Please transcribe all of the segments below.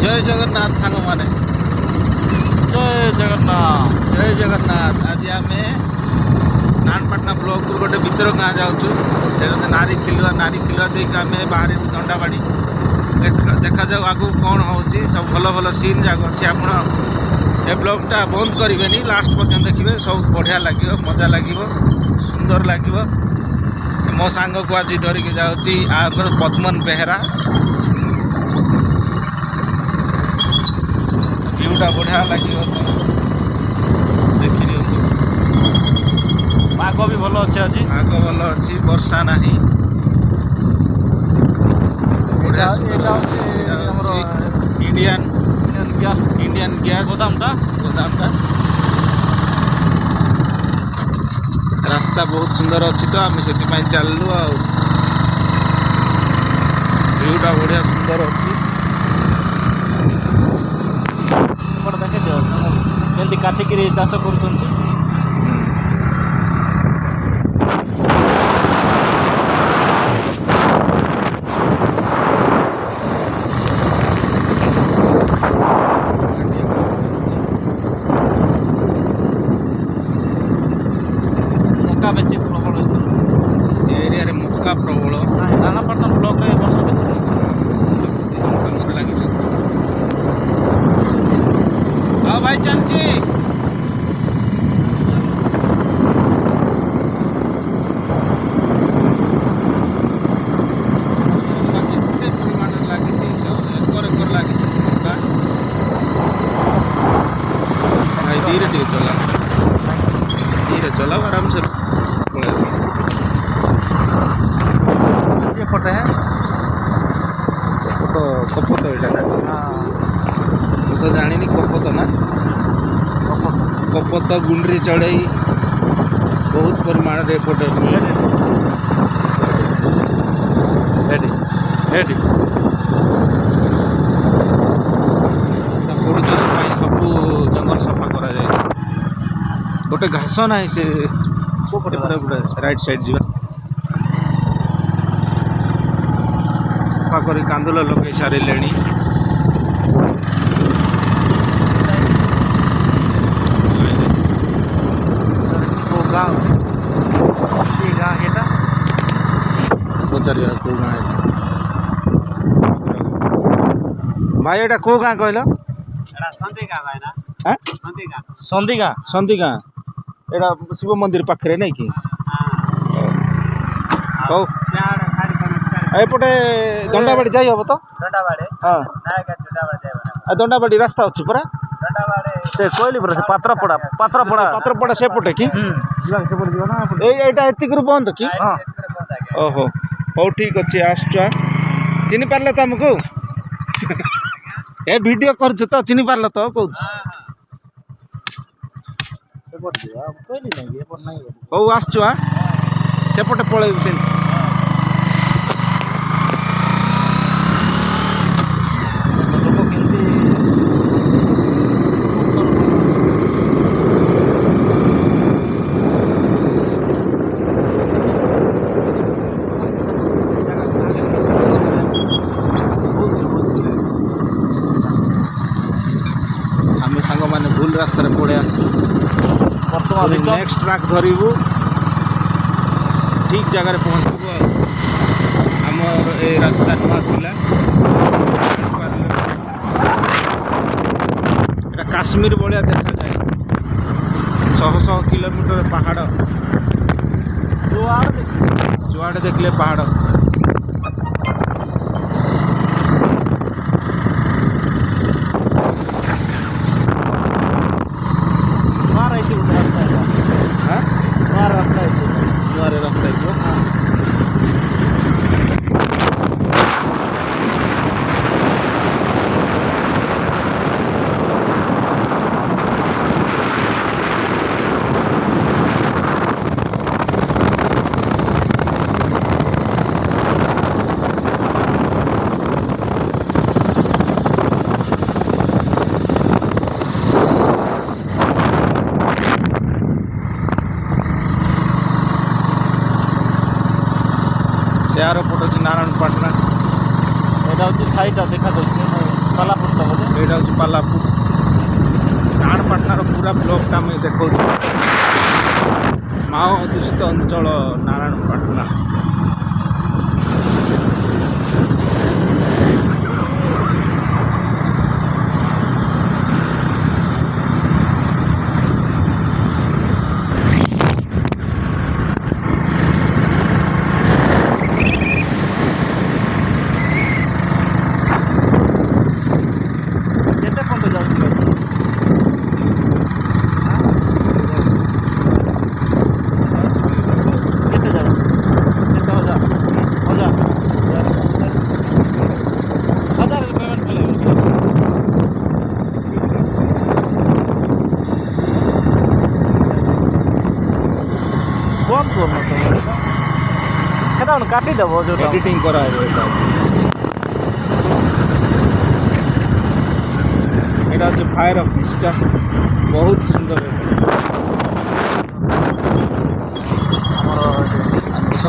जय जगन्नाथ सांग माने जय जगन्नाथ। जय जगन्नाथ। आज आम नानपाटना ब्लॉक गोटे भीतर गाँ जाऊँ से नारी खिलुआ देख आम बाहर दंडाबाड़ी देखा जाऊ आगू कौन हो सब भल भल सीन जाक अच्छे आप ए ब्लॉगटा बंद करेंगे लास्ट पर्यटन देखिए सब बढ़िया लगे मजा लगे सुंदर लगे। मो सांग को आज धरिकी जाऊँगी पद्मन बेहरा व्यूटा बढ़िया लगे देखी पाग भी भल अच्छे आज आग भल अच्छी वर्षा ना बढ़िया इंडियन गैस गोदामटा रास्ता बहुत सुंदर अच्छी तो आम से चललु व्यूटा बढ़िया सुंदर अच्छी देखे जल्दी काटिक चाष कर मक्का बेसी प्रबल एरिया मक्का प्रबल नानापाटना ब्लॉक रे वर्ष बेसी लगी हाँ भाई चलची केते परिमाण लगी एकर लगी भाई धीरे टे चला धीरे चलाओ आराम से पटे है तो कपत यहाँ ना ମୁଁ ତ ଜାଣିନି କପତ ନା କପତ ଗୁଣ୍ଡରି ଚଢ଼େଇ ବହୁତ ପରିମାଣରେ ଏପଟେ ପରିଚୟ ପାଇଁ ସବୁ ଜଙ୍ଗଲ ସଫା କରାଯାଏ ଗୋଟେ ଘାସ ନାହିଁ ସେ ରାଇଟ୍ ସାଇଡ଼୍ ଯିବା ସଫା କରି କାନ୍ଦୁଲ ଲଗେଇ ସାରିଲେଣି। पचारिया कौ गाँ भाई एटा कौ गाँ कहल संदी गाँ संदी गाँ एटा शिव मंदिर पाखे नहीं कि हौ एपटे दंडाबाड़ी जाई हम तो हाँ दंडाबाड़ी रास्ता अच्छी परा से कहली परा से पात्रपड़ा सेपटे कि एटा एतिक बंद कि ओहो हौ ठीक अच्छे आसुआ चिनी पार्ल तो आमको ए वीडियो कर तो चिनी पार्ल तो कौन हौ आसुआ सेपटे पलैबू भूल रास्ता पड़े आसुर्तमान नेक्स्ट ट्रैक धरबू ठीक जगह पहुँचबू आमर ए रास्ता नुआ थिला एटा काश्मीर भाया देखा जाए शह शह किलोमीटर पहाड़ जुआड़े देखले पहाड़ से पट नारायणपाटना यहाँ हूँ साइटा देखा कलापुर ବୋଧେ ଏଇଟା ହେଉଛି ପାଲାପୁର ନାରାୟଣପାଟଣାର ପୁରା ବ୍ଲକଟା ଆମେ ଦେଖାଉଛି ମାଓ ଅଧ୍ୟୁଷିତ ଅଞ୍ଚଳ ନାରାୟଣପାଟଣା। କେତେ ପର୍ଯ୍ୟନ୍ତ ଯାଉଛି ଗାଡ଼ି? କେତେ ଯାଉଛି? କେତେ ହଜାର? ହଜାର ପେମେଣ୍ଟ ମିଳିବ। ବନ୍ଦ କରୁନ ତମେ ସେଟା କାଟିଦେବ ଯୋଉଟା ଏଡିଟିଂ କରାହେବ ଏଇଟା ଏଇଟା ହେଉଛି ଫାୟାର ଅଫିସଟା ବହୁତ ସୁନ୍ଦର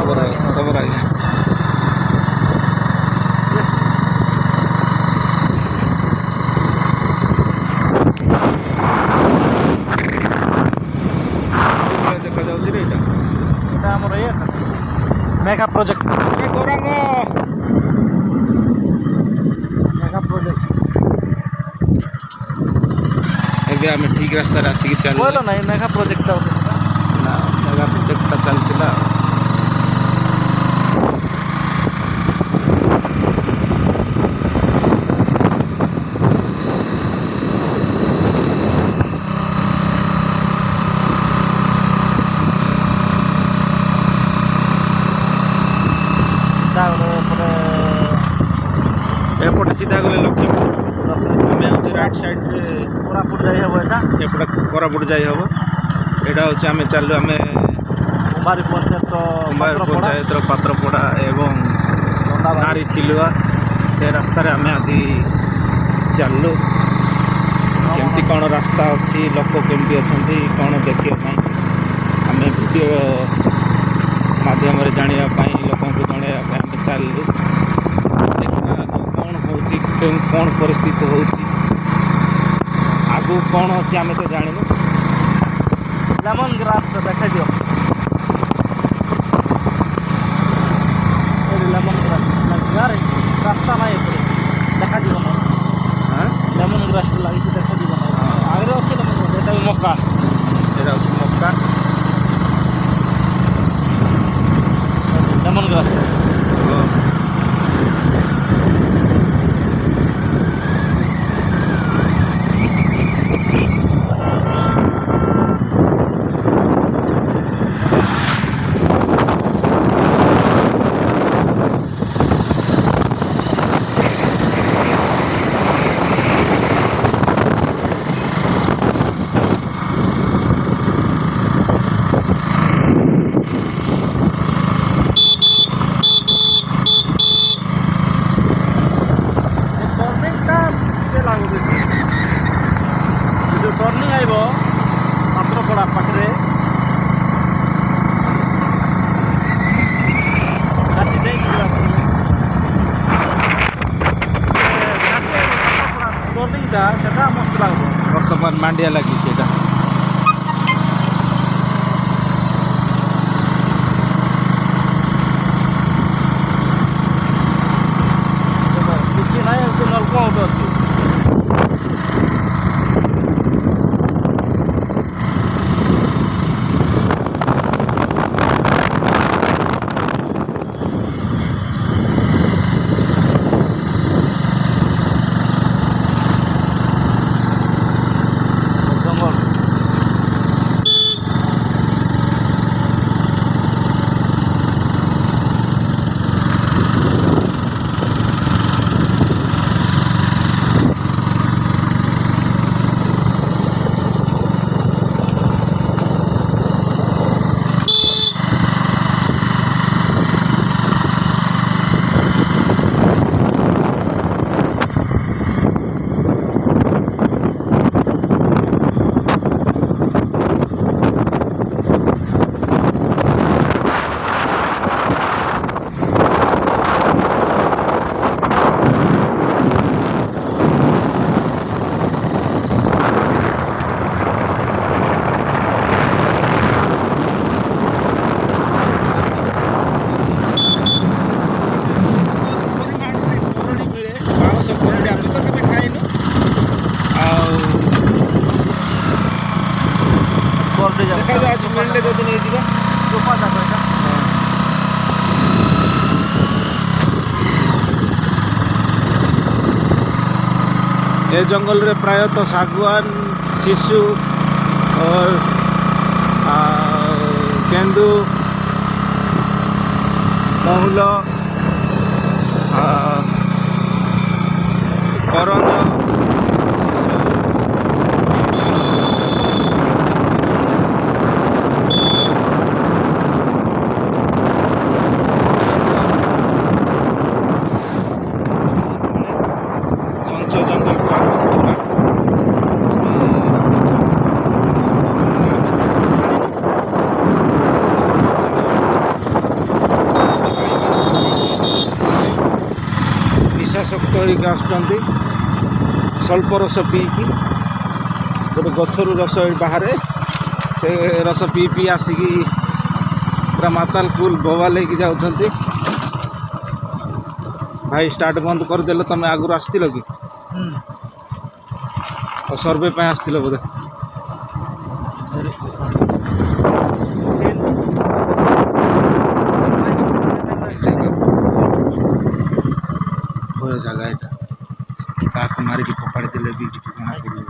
ଆମର ଖବର ଆଜ୍ଞା ଦେଖାଯାଉଛି ରେ ଏଇଟା এটা আমার ইয়ে mega project Gauranga mega project ଏବେ ଆମେ ଠିକ ରାସ୍ତାରେ ଆସିକି ଚାଲୁ বলো না এই মেগা প্রজেক্টটা ନା ମେଗା ପ୍ରୋଜେକ୍ଟଟା ଚାଲିଥିଲା ଏପଟେ ସିଧା ଗଲେ ଲକ୍ଷ୍ମୀପୁର ଆମେ ହେଉଛି ରାଇଟ୍ ସାଇଡ଼୍ରେ কোরাপুট যাই হবো এটা ଏପଟେ କୋରାପୁଟ ଯାଇ ହେବ ଏଇଟା ହେଉଛି ଆମେ ଚାଲୁ ଆମେ কুমারী পঞ্চায়েত କୁମ୍ଭାର ପଞ୍ଚାୟତର ପାତ୍ରପଡ଼ା ଏବଂ ନାରୀ କିଲୁଆ ସେ ରାସ୍ତାରେ ଆମେ ଆଜି ଚାଲୁ କେମିତି କ'ଣ ରାସ୍ତା ଅଛି ଲୋକ କେମିତି ଅଛନ୍ତି କ'ଣ ଦେଖିବା ପାଇଁ ଆମେ ଭିଡ଼ିଓ ମାଧ୍ୟମରେ ଜାଣିବା ପାଇଁ ଲୋକଙ୍କୁ ଜଣାଇବା ପାଇଁ ଆମେ ଚାଲିଲୁ ଦେଖିବା ଆଗକୁ କ'ଣ ହେଉଛି କ'ଣ ପରିସ୍ଥିତି ହେଉଛି ଆଗକୁ କ'ଣ ଅଛି ଆମେ ତ ଜାଣିନୁ লেমন গ্রাসটা দেখা দিও লেমন গ্রাস আরে রাস্তা নাই এপরে দেখা দিব না হ্যাঁ লেমন গ্রাসটা লাগিছে দেখা দিব না আগে আছে লেমন গ্রাস এটা মক্কা এটা হচ্ছে মক্কা লেমন গ্রাস टर्निंग आइब पात्रपड़ा पाखे टर्निंगटा सेटा मस्त लागब ବର୍ତ୍ତମାନ ମାଣ୍ଡିଆ ଲାଗିଛି ଏଇଟା କିଛି ନାହିଁ ଏମିତି ନଳକୂଅ ଗୋଟେ ଅଛି জঙ্গল କିଲେ ଯଦି ନେଇଯିବା ଚୋପା ଯାକ ଏଇଟା ଏ ଜଙ୍ଗଲରେ ପ୍ରାୟତଃ ଶାଗୁଆନ ଶିଶୁ और केंदू महुल करंज निशाशक्त होकर आसुँच स्वल्प रस पीकी गोटे गचर रस बाहर से रस पी पी आसिकी पूरा माताल कुल बोवा लेके जाऊँच भाई स्टार्ट बंद करदेल तुम आगु आसतिल कि और सर्वे पे आसतिल बोधे भय जगह यहाँ क्या मारिक फोपाड़ी देले भी किसी जना पड़े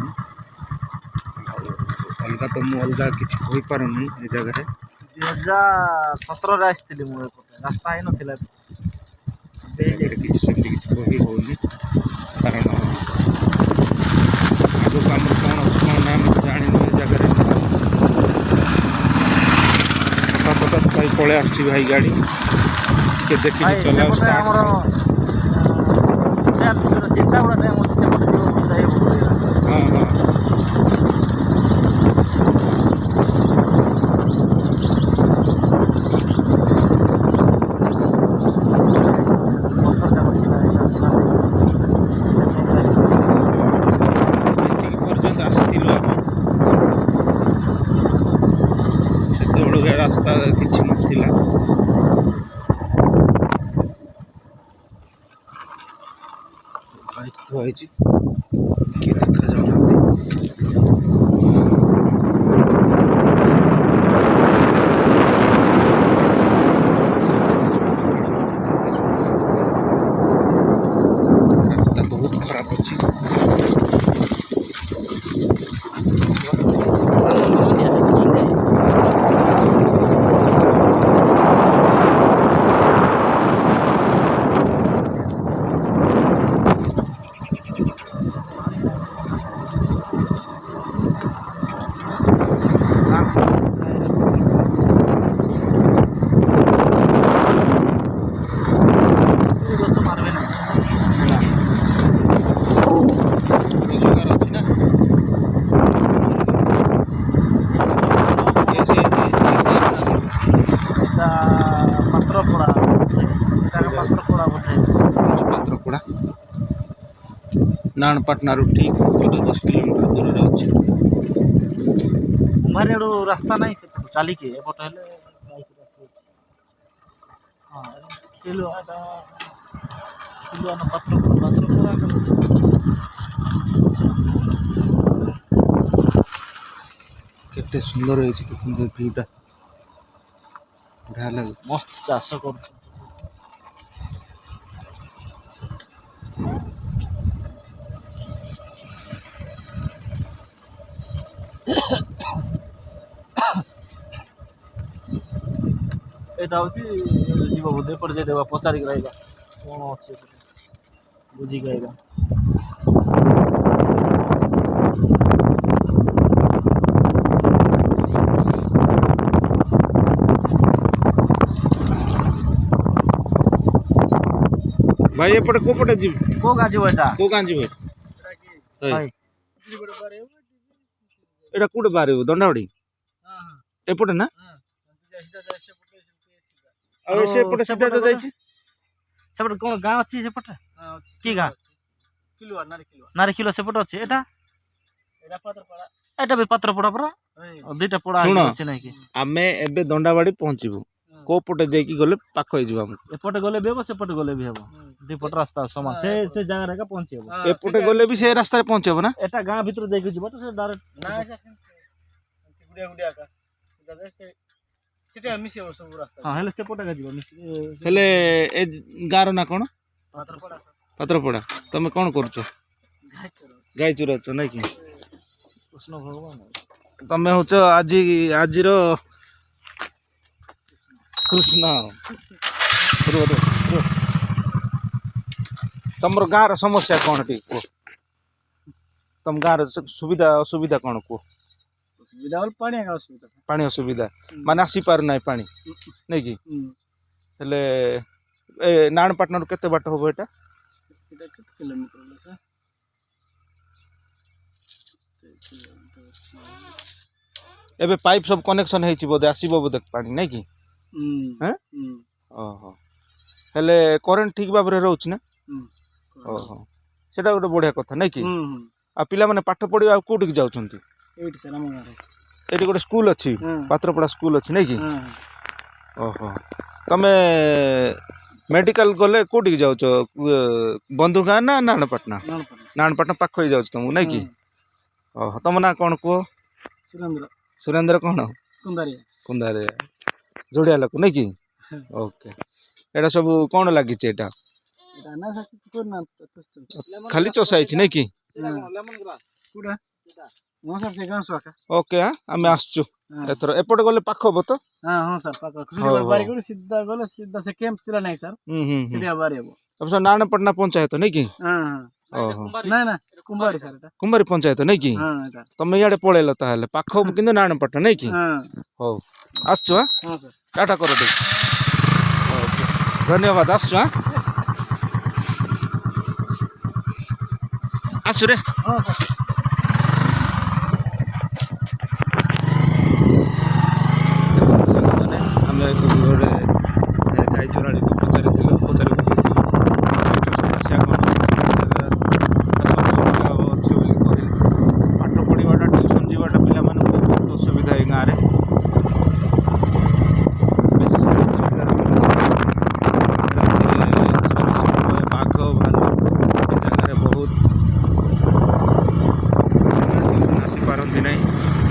अलग तो मुझे अलग किसी हो पारुनी ये जगह 2017 आसती मुझे रास्ता ही नाला किसी सेमती किसी कही होनी कारण आगे आम कौन कौन ना जानी ये जगह हठात भाई पलि आस भाई गाड़ी के देखिए चला चिंता गुड़ा नहीं मुझे से हाँ हाँ रास्ता किसी नथिला बाइक थुआ किए देखा जाऊना रास्ता बहुत खराब अच्छी पात्रपड़ा नानपाटना ठीक 10 किलोमीटर दूर अच्छे कुम्भारी आड़ू रास्ता नहीं से चलिक एपट केते सुंदर है व्यूटा बढ़िया लगे मस्त चाष कर यहाँ हूँ जीव बोधे पड़े जाइए पचारिक रहा कौन अच्छे बुझिक आएगा भाई एपटे को पटे जी को गाँ जीव एटा को गाँ जीव एटा कोटे बारे दंडावाड़ी एपटे ना और से पटे सीधा जो जाई छी सेपटे कोन गाँ अछि सेपटे की गाँ किलुआ नारी किलो सेपटे अछि एटा एटा भी पात्रपड़ा परा दुईटा पड़ा अछि नै कि आमे एबे दंडावाड़ी पहुंचीबू को पटे देकी गले पाख होई जीवा एपटे गले भी हेबो सेपटे गले भी हेबो दुई पट रास्ता समान से जगह रे का पहुंचेबो एपटे गले भी से रास्ता रे पहुंचेबो ना एटा गाँ भीतर देकी जीबो तो से डायरेक्ट ना से गुडिया गुडिया का ହଁ ହେଲେ ସେପଟେ ଯିବ ହେଲେ ଏ ଗାଁର ନା କ'ଣ? ପାତ୍ରପଡ଼ା। ତମେ କ'ଣ କରୁଛ? ଗାଈ ଚରାଉଛ ନାଇଁ କି? କୃଷ୍ଣ ଭଗବାନ ତମେ ହଉଛ ଆଜିର କୃଷ୍ଣ। ତମର ଗାଁର ସମସ୍ୟା କ'ଣ ଟିକେ କୁହ? ତମ ଗାଁର ସୁବିଧା ଅସୁବିଧା କ'ଣ କୁହ? ଅସୁବିଧା ବୋଲେ ପାଣି ଏକା ଅସୁବିଧା। ପାଣି ଅସୁବିଧା ମାନେ ଆସିପାରୁନାହିଁ ପାଣି ନାଇଁ କି? ହେଲେ ଏ ନାଣପାଟଣାରୁ କେତେ ବାଟ ହବ ଏଇଟା? ଏଇଟା କେତେ କିଲୋମିଟର? ଏବେ ପାଇପ୍ ସବୁ କନେକ୍ସନ ହେଇଛି ବୋଧେ, ଆସିବ ବୋଧେ ପାଣି ନାଇଁ କି? ଓହୋ। ହେଲେ କରେଣ୍ଟ ଠିକ ଭାବରେ ରହୁଛି ନା? ଓହୋ, ସେଟା ଗୋଟେ ବଢିଆ କଥା ନାଇଁ କି? ଆଉ ପିଲାମାନେ ପାଠ ପଢିବା ଆଉ କୋଉଠିକି ଯାଉଛନ୍ତି? ଏଇଠି ଗୋଟେ ସ୍କୁଲ ଅଛି, ପାତ୍ରପଡ଼ା ସ୍କୁଲ ଅଛି ନାଇଁ କି? ଓହୋ। ତମେ ମେଡିକାଲ ଗଲେ କୋଉଠିକି ଯାଉଛ? ବନ୍ଧୁ ଗାଁ ନା ନାଣପାଟଣା? ନାଣପାଟଣା ପାଖ ହେଇଯାଉଛି ତମକୁ ନାଇଁ କି? ଓହୋ। ତମ ନାଁ କ'ଣ କୁହ? ସୁରେନ୍ଦ୍ର କ'ଣ? କୁନ୍ଦାରିଆ। ଯୋଡ଼ିଆ ଲୋକ ନାଇଁ କି? ଓକେ। ଏଇଟା ସବୁ କ'ଣ ଲାଗିଛି? ଏଇଟା ଖାଲି ଚଷା ହେଇଛି ନାଇଁ କି? ଓକେ, ଆମେ ଆସୁଛୁ ଏଥର। ଏପଟେ ଗଲେ ପାଖ ହବ ତ? ନାଣପାଟଣା ପଞ୍ଚାୟତ ନାଇଁ କି? କୁମ୍ଭାରୀ ପଞ୍ଚାୟତ ନାଇଁ କି? ତମେ ଇଆଡେ ପଳେଇଲ ତାହେଲେ, ପାଖ ହବ କିନ୍ତୁ ନାଣପାଟଣା ନାଇଁ କି? ହଉ ଆସୁଛୁ। ଟାଟା କର ଟିକେ। ଧନ୍ୟବାଦ। ଆସୁଛୁ। ଆସୁ ରେ। ଆମେ ଗୋଟେ ଗାଈ ଚରାଳିକୁ ପଚାରିଥିଲୁ ସମସ୍ୟା କ'ଣ ଅଛି ବୋଲି କହିଲେ। ପାଠ ପଢ଼ିବାଟା, ଟ୍ୟୁସନ୍ ଯିବାଟା ପିଲାମାନଙ୍କୁ ବହୁତ ଅସୁବିଧା ଏଇ ଗାଁରେ। ବିଶେଷ କରି ବାଘ ଭାଲୁ ଏ ଜାଗାରେ ବହୁତ ଆସିପାରନ୍ତି ନାହିଁ।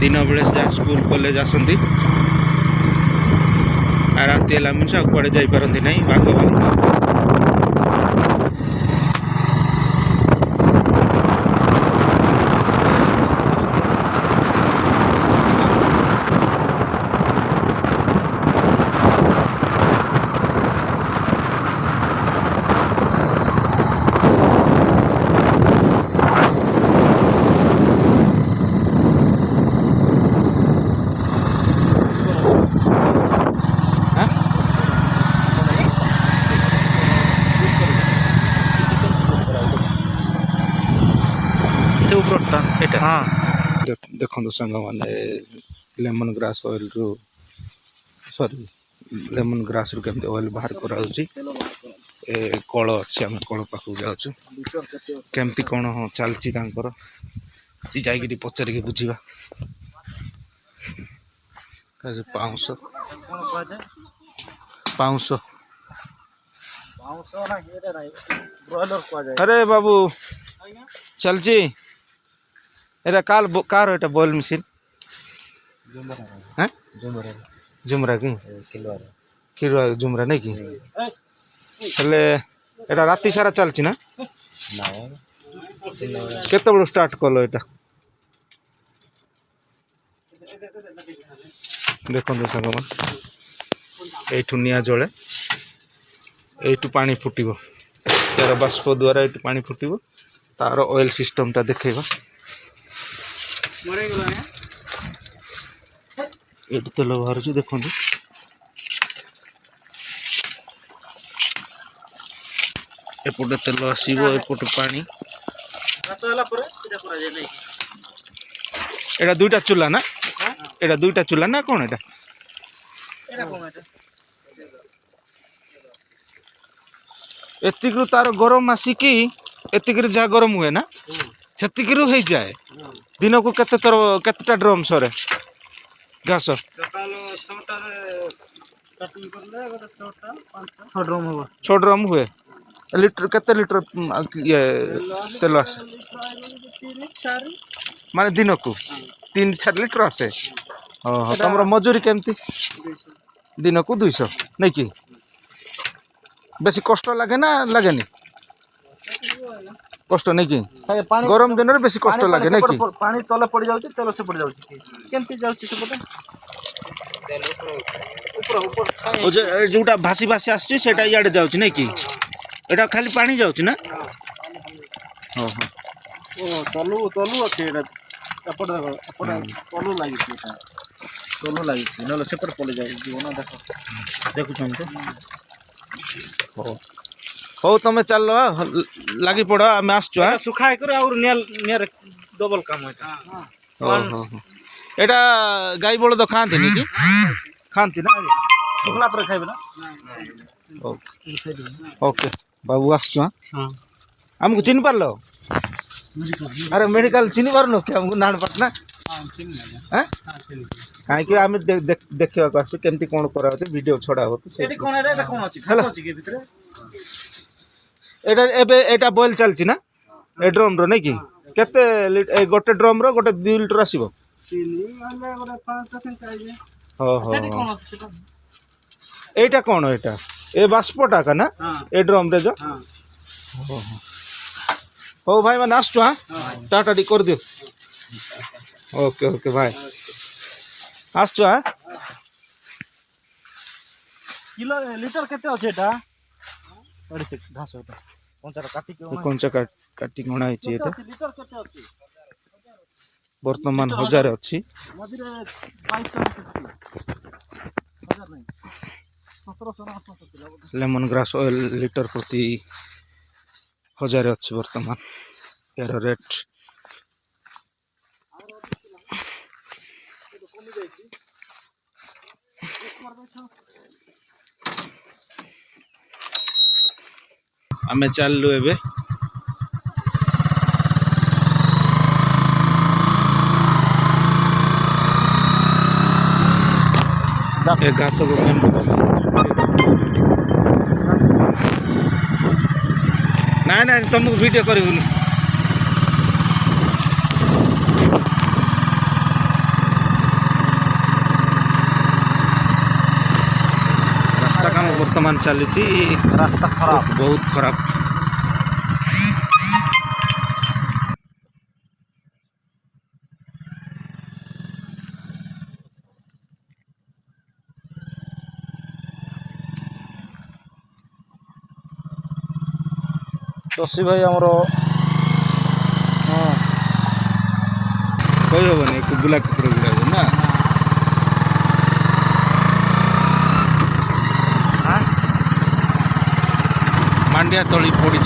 ଦିନ ବେଳେ ଯାହା ସ୍କୁଲ କଲେଜ ଆସନ୍ତି, আর রাতে এলা মানুষ আর কুয়াড়ে যাইপারନ୍ତି ନାହିଁ। ବାଘ ଭାଲୁ ଦେଖନ୍ତୁ ସାଙ୍ଗମାନେ, ଲେମନ ଗ୍ରାସ୍ ଅଏଲ୍ରୁ ଲେମନ ଗ୍ରାସ୍ରୁ କେମିତି ଅଏଲ୍ ବାହାର କରାହେଉଛି। ଏ କଳ ଅଛି, ଆମେ କଳ ପାଖକୁ ଯାଉଛୁ। କେମିତି କ'ଣ ଚାଲିଛି ତାଙ୍କର ଯାଇକିରି ପଚାରିକି ବୁଝିବା। ପାଉଁଶ ଆରେ ବାବୁ ଚାଲିଛି। এটা কার এটা বয়েল মেশিন? হ্যাঁ, জুমরা কি? କ୍ଷୀର ଜୁମରା ନାଇଁ କି? ହେଲେ ଏଇଟା ରାତି ସାରା ଚାଲିଛି ନା? କେତେବେଳୁ ଷ୍ଟାର୍ଟ କଲ ଏଇଟା? ଦେଖନ୍ତୁ ସାଙ୍ଗମାନେ, ଏଇଠୁ ନିଆଁ ଜଳେ, ଏଇଠୁ ପାଣି ଫୁଟିବ, ତାର ବାଷ୍ପ ଦ୍ୱାରା ଏଇଠୁ ପାଣି ଫୁଟିବ, ତାର ଅଏଲ୍ ସିଷ୍ଟମଟା ଦେଖେଇବା। ଏଇଠି ତେଲ ବାହାରୁଛି ଦେଖନ୍ତୁ। ଏପଟେ ତେଲ ଆସିବ, ଏପଟେ ପାଣି। ଏଇଟା ଦୁଇଟା ଚୁଲା ନା? ଏଇଟା ଦୁଇଟା ଚୁଲା ନା କ'ଣ? ଏଇଟା ଏତିକିରୁ ତାର ଗରମ ଆସିକି ଏତିକିରେ ଯାହା ଗରମ ହୁଏ ନା, ସେତିକିରୁ ହେଇଯାଏ। ଦିନକୁ କେତେଟା ଡ୍ରମ୍ ସରେ ଘାସ? 6 ଡ୍ରମ୍ ହୁଏ। ଲିଟର କେତେ ଲିଟର ଇଏ ତେଲ ଆସେ? ମାନେ ଦିନକୁ 3-4 ଲିଟର ଆସେ। ओहो तुम मजूरी केमती दिन को 200 नहीं कि बेसी कष्ट लगे ना लगेनी कष्ट नहीं कि गरम दिन में बेसी कष्ट लगे नहीं कि पानी तले पड़ जाउची तेल से पड़ जाउची केमती जाउची से पता ऊपर ऊपर ओ जोटा भासी भासी आछी सेटा याडे जाउची नहीं कि एटा खाली पानी जाउची ना ओहो ओ तलु तलु अछि एटा एपट देखो एपट तलु लागि छी एटा तलु लागि छी नले सेपट पड़ जाई जीवन देखो देखु छन हो तुम चल लगी पड़ आम आसचु सुखाई कर और नियर डबल काम होता एटा गाई बलद खाती नहीं कि खाती ना सुखला पर खाइबे ना ओके बाबू आसचु हमको चिन्ह पारलो अरे मेडिकल चिन्ह पारनो कि हमको नानपटना कहीं आम देखा आस केमती कौन करा वीडियो छड़ा हो एटा बॉयल चलची ना ए ड्रम रो नहीं कि केते गोटे ड्रम रो गोटे 2 लीटर आसीबो एटा कौन एटा ए बाष्पटा का ना ए ड्रम रे जो हो भाई मैं आसचु हाँ टाटा टी कर दियो ओके ओके भाई आसचु हाँ किलो लीटर केते अछि एटा 36 घास होता कंचा काटी गणा है एटा लीटर केते अछि वर्तमान 1000 अछि मझिरे 2200 नहीं 1700 लेमन ग्रास ऑयल लीटर प्रति 1000 अछि वर्तमान यार रेट आमे चललु एबे ए घास को ना ना तुमको वीडियो करी रास्ता काम वर्तमान चली रास्ता खराब बहुत खराब शशि भाई आमर कही हेनी बुला कुकुर गुड़ा ना मांडिया तली पड़ी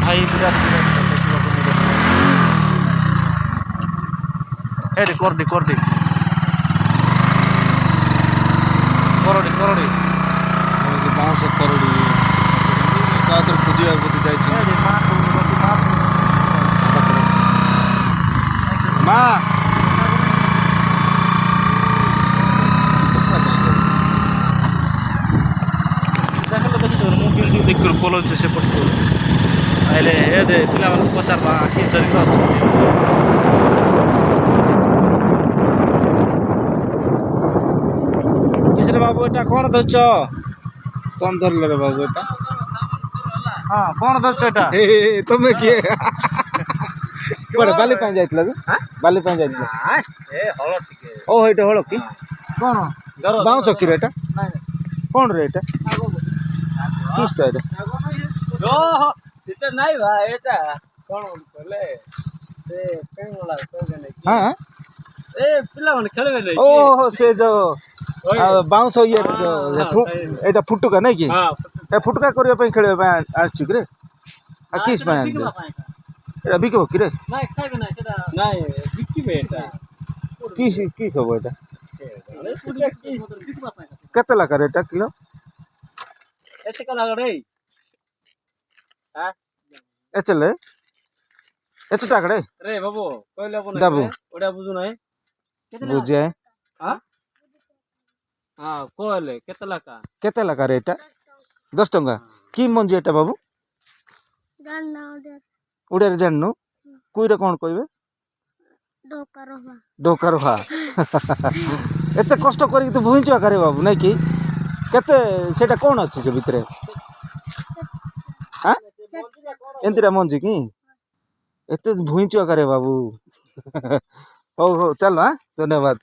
भाई विराट कर दी करडी बाँस करड़ी खोजा माँ देख पलाऊँ से अहिले पिला पचारमा किस धरिक किसरे बाबू एटा कौन धरछ कौन धरल रे बाबू एटा हाँ कौन धरछ एटा तुम किए बाली पाई जाइतला बाली पाई जाइतला ए हळ टिके ओ हेटे हळ की कौन बाउंस की रे एटा कौन रे एटा किसटा रे ओ सीटा नहीं भाई एटा कौन बोले से पेंगला तो गने हां ए पिला माने खेलबे ले ओहो से जो बाउंस ये एटा फुटुका नहीं कि हां ए फुटुका करिया पे खेले आछि रे आ किस पे आन एटा बिकबो कि रे नहीं खाइबे ना सेटा नहीं बिकिबे एटा की सब एटा अरे सुडिया बिकबा पाए केते लाख रे एटा किलो एते कला रे हां ए चले एते टाकड़े रे बाबू कहले बने दाबू ओडा बुझु नाही बुझे हां हां कहले केते लाख रे एटा 10 टंका की मंजी एटा बाबू जानना उड़े रे जाननु कोई रे कोन कहबे डोकारवा एते कष्ट करी तो भुइंचवा करे बाबू नहीं कि केते सेटा कोन अछि से भितरे हां एंतिरा मंजी की एते भुइंचवा करे बाबू हो हो चल हां धन्यवाद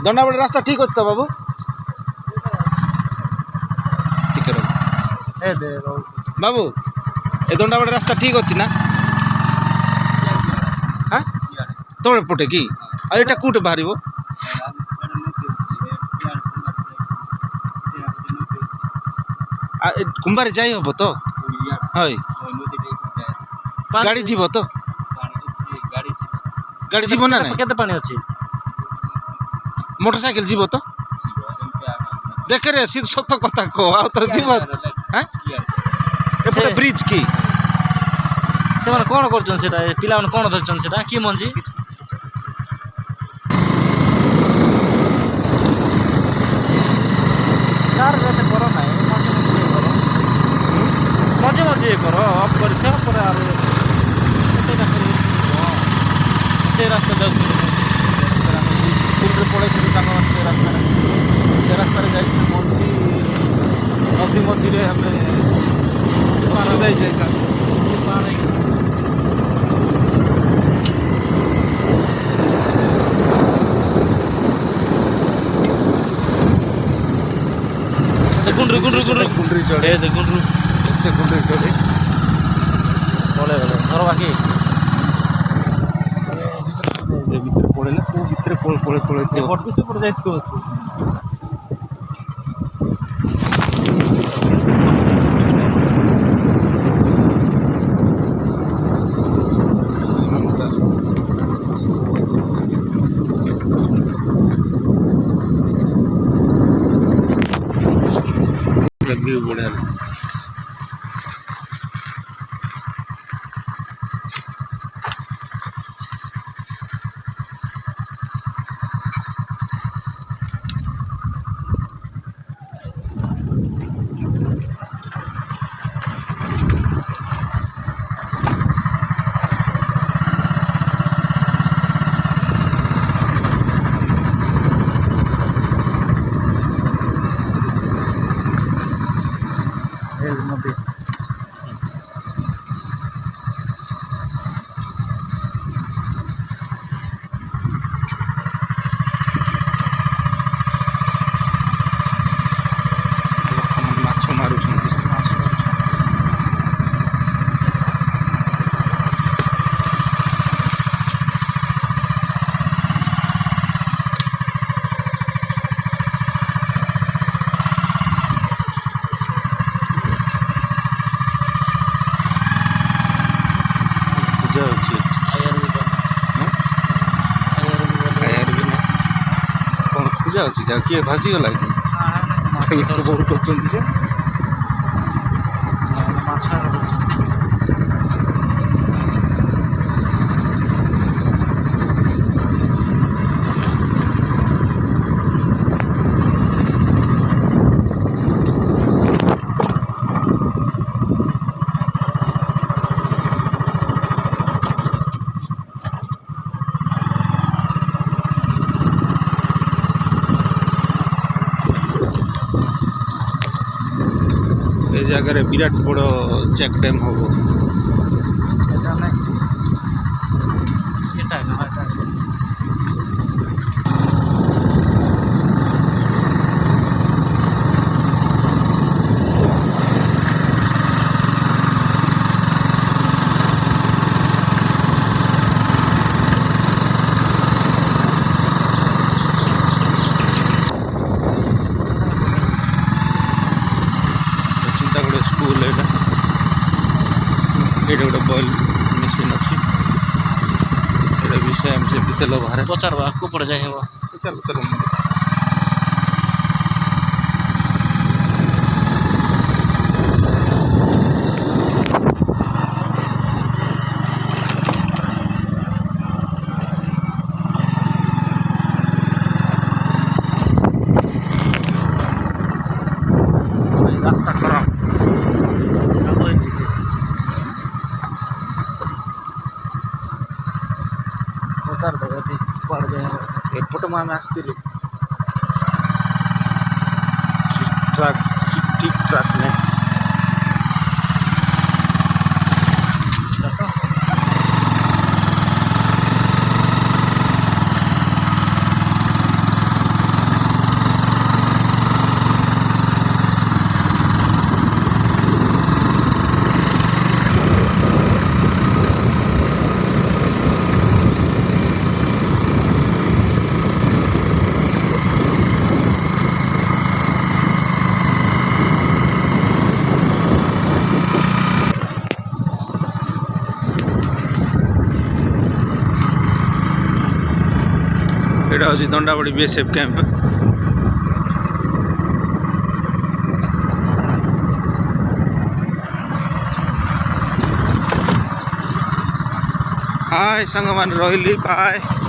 दंडाबड़ी रास्ता ठीक होता तो बाबू ठीक है ए दे बाबू ए दंडाबड़ी रास्ता ठीक अच्छी ना हाँ तोड़े पटे कि एटा कौटे बाहर कुंबारे जाई हम तो हई गाड़ी जीव तो गाड़ी जीव ना केते पानी अछि मोटरसाइकिल जीव तो देख रे सीध सत कथा कह आ तर जीव हां एपटे ब्रिज की से माने कोन करछन सेटा पिला माने कोन धरछन सेटा की मंजी कार रेते करो ना मजे करो अब कर थे पर आ एते का से रास्ता जाउ स्कूल रे पढ़े से रास्ता जाए मंझी नदी मझी हमें असुविधा ही जाए गुंडरी चढ़े गुंडरी चढ़े बोले घर बाकी भीतर पड़े भीतर पड़े पट से पड़ जाए तो व्यू बढ़िया नदी माछ मारुछंती जाउछि कौन पूजा अच्छी क्या किए भासी गला बहुत अच्छा से जगह विराट बड़ चेक डैम हम बॉयल मशीन अच्छी विषय से तेल बाहर पचार आगे पड़ जाए वो चलो चलो रास्ता खराब पचार पड़ जाए एपट में आम आसलु ट्राक ठीक ट्राक ने एटा हूँ दंडाबड़ी बीएसएफ कैंप हाय संग मान रही बाय।